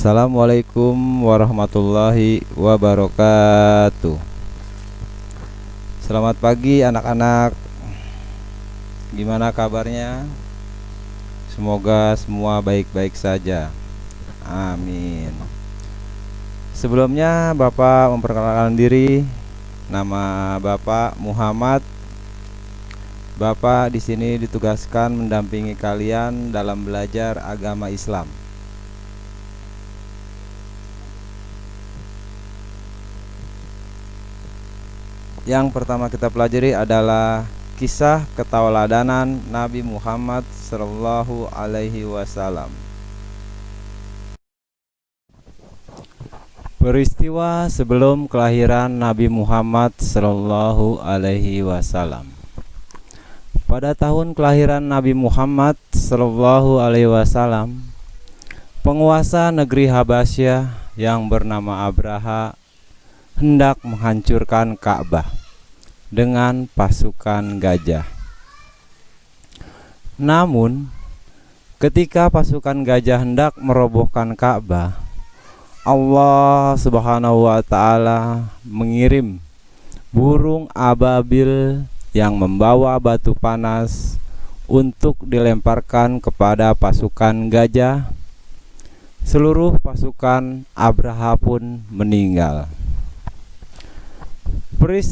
Assalamualaikum warahmatullahi wabarakatuh. Selamat pagi anak-anak. Gimana kabarnya? Semoga semua baik-baik saja. Amin. Sebelumnya Bapak memperkenalkan diri. Nama Bapak Muhammad. Bapak di sini ditugaskan mendampingi kalian dalam belajar agama Islam. Yang pertama kita pelajari adalah kisah ketauladanan Nabi Muhammad Sallallahu Alaihi Wasallam. Peristiwa sebelum kelahiran Nabi Muhammad Sallallahu Alaihi Wasallam. Pada tahun kelahiran Nabi Muhammad Sallallahu Alaihi Wasallam, penguasa negeri Habasyah yang bernama Abraha hendak menghancurkan Ka'bah dengan pasukan gajah. Namun, ketika pasukan gajah hendak merobohkan Ka'bah, Allah Subhanahu wa Ta'ala mengirim burung ababil yang membawa batu panas untuk dilemparkan kepada pasukan gajah. Seluruh pasukan Abraha pun meninggal.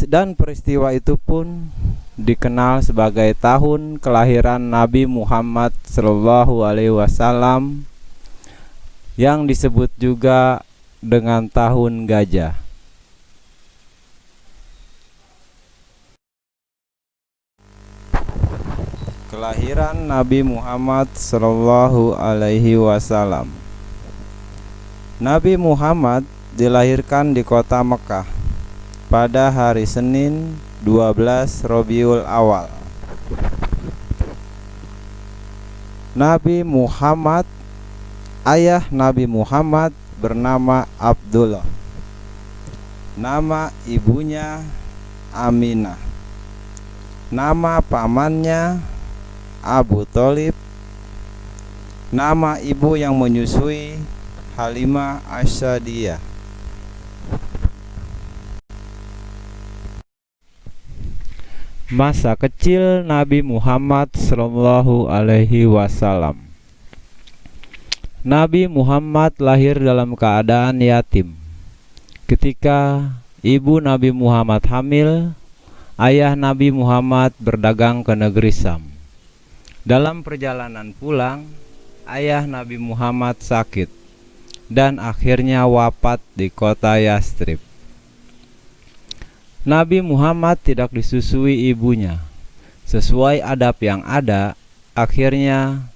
Dan peristiwa itu pun dikenal sebagai tahun kelahiran Nabi Muhammad Sallallahu Alaihi Wasallam, yang disebut juga dengan tahun gajah. Kelahiran Nabi Muhammad Sallallahu Alaihi Wasallam. Nabi Muhammad dilahirkan di kota Mekah pada hari Senin 12 Rabiul Awal. Ayah Nabi Muhammad bernama Abdullah. Nama ibunya Aminah. Nama pamannya Abu Thalib. Nama ibu yang menyusui Halimah As-Sa'diyah. Masa kecil Nabi Muhammad Sallallahu Alaihi Wasallam. Nabi Muhammad lahir dalam keadaan yatim. Ketika ibu Nabi Muhammad hamil, ayah Nabi Muhammad berdagang ke negeri Syam. Dalam perjalanan pulang, ayah Nabi Muhammad sakit dan akhirnya wafat di kota Yastrib. Nabi Muhammad tidak disusui ibunya. Sesuai adab yang ada, akhirnya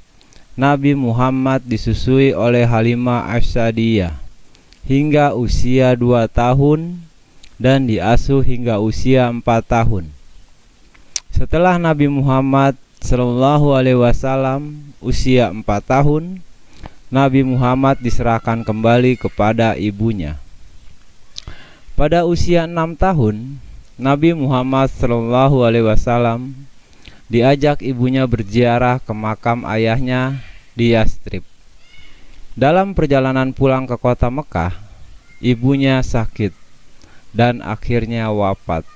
Nabi Muhammad disusui oleh Halimah As-Sa'diyah hingga usia 2 tahun dan diasuh hingga usia 4 tahun. Setelah Nabi Muhammad Sallallahu Alaihi Wasallam usia 4 tahun, Nabi Muhammad diserahkan kembali kepada ibunya. Pada usia 6 tahun, Nabi Muhammad Sallallahu Alaihi Wasallam diajak ibunya berziarah ke makam ayahnya di Yastrib. Dalam perjalanan pulang ke kota Mekah, ibunya sakit dan akhirnya wafat.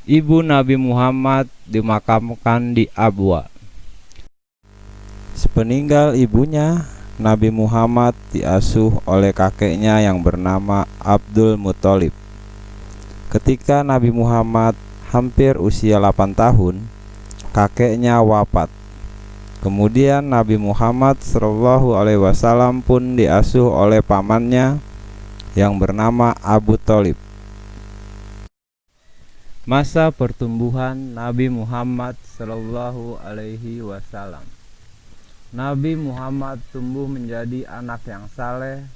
Ibu Nabi Muhammad dimakamkan di Abwa. Sepeninggal ibunya, Nabi Muhammad diasuh oleh kakeknya yang bernama Abdul Muthalib. Ketika Nabi Muhammad hampir usia 8 tahun, kakeknya wafat. Kemudian Nabi Muhammad Sallallahu Alaihi Wasallam pun diasuh oleh pamannya yang bernama Abu Thalib. Masa pertumbuhan Nabi Muhammad Sallallahu Alaihi Wasallam. Nabi Muhammad tumbuh menjadi anak yang saleh,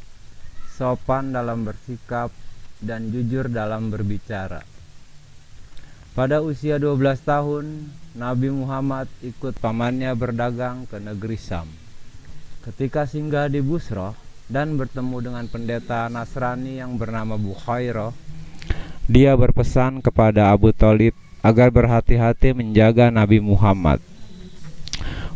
sopan dalam bersikap, dan jujur dalam berbicara. Pada usia 12 tahun, Nabi Muhammad ikut pamannya berdagang ke negeri Syam. Ketika singgah di Busrah dan bertemu dengan pendeta Nasrani yang bernama Bukhairah, dia berpesan kepada Abu Thalib agar berhati-hati menjaga Nabi Muhammad.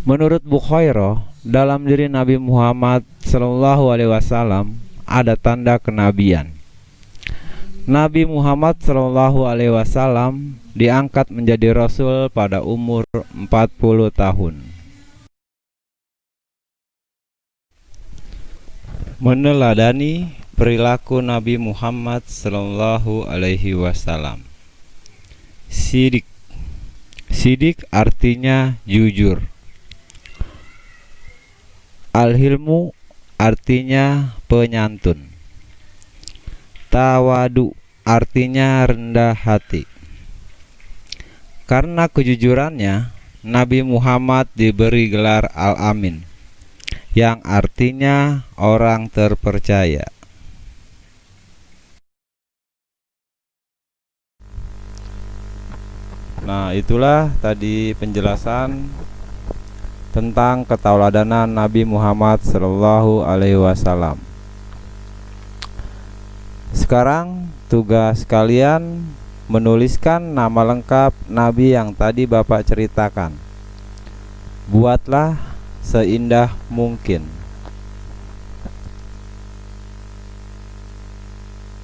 Menurut Bukhairah, dalam diri Nabi Muhammad Shallallahu Alaihi Wasallam ada tanda kenabian. Nabi Muhammad Shallallahu Alaihi Wasallam diangkat menjadi Rasul pada umur 40 tahun. Meneladani perilaku Nabi Muhammad Shallallahu Alaihi Wasallam. Sidik. Sidik artinya jujur. Al-hilmu artinya penyantun. Tawadu artinya rendah hati. Karena kejujurannya, Nabi Muhammad diberi gelar Al-Amin, yang artinya orang terpercaya. Nah, itulah tadi penjelasan tentang ketauladanan Nabi Muhammad Shallallahu Alaihi Wasallam. Sekarang tugas kalian menuliskan nama lengkap Nabi yang tadi Bapak ceritakan. Buatlah seindah mungkin.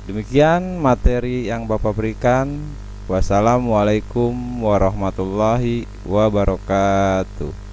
Demikian materi yang Bapak berikan. Wassalamualaikum warahmatullahi wabarakatuh.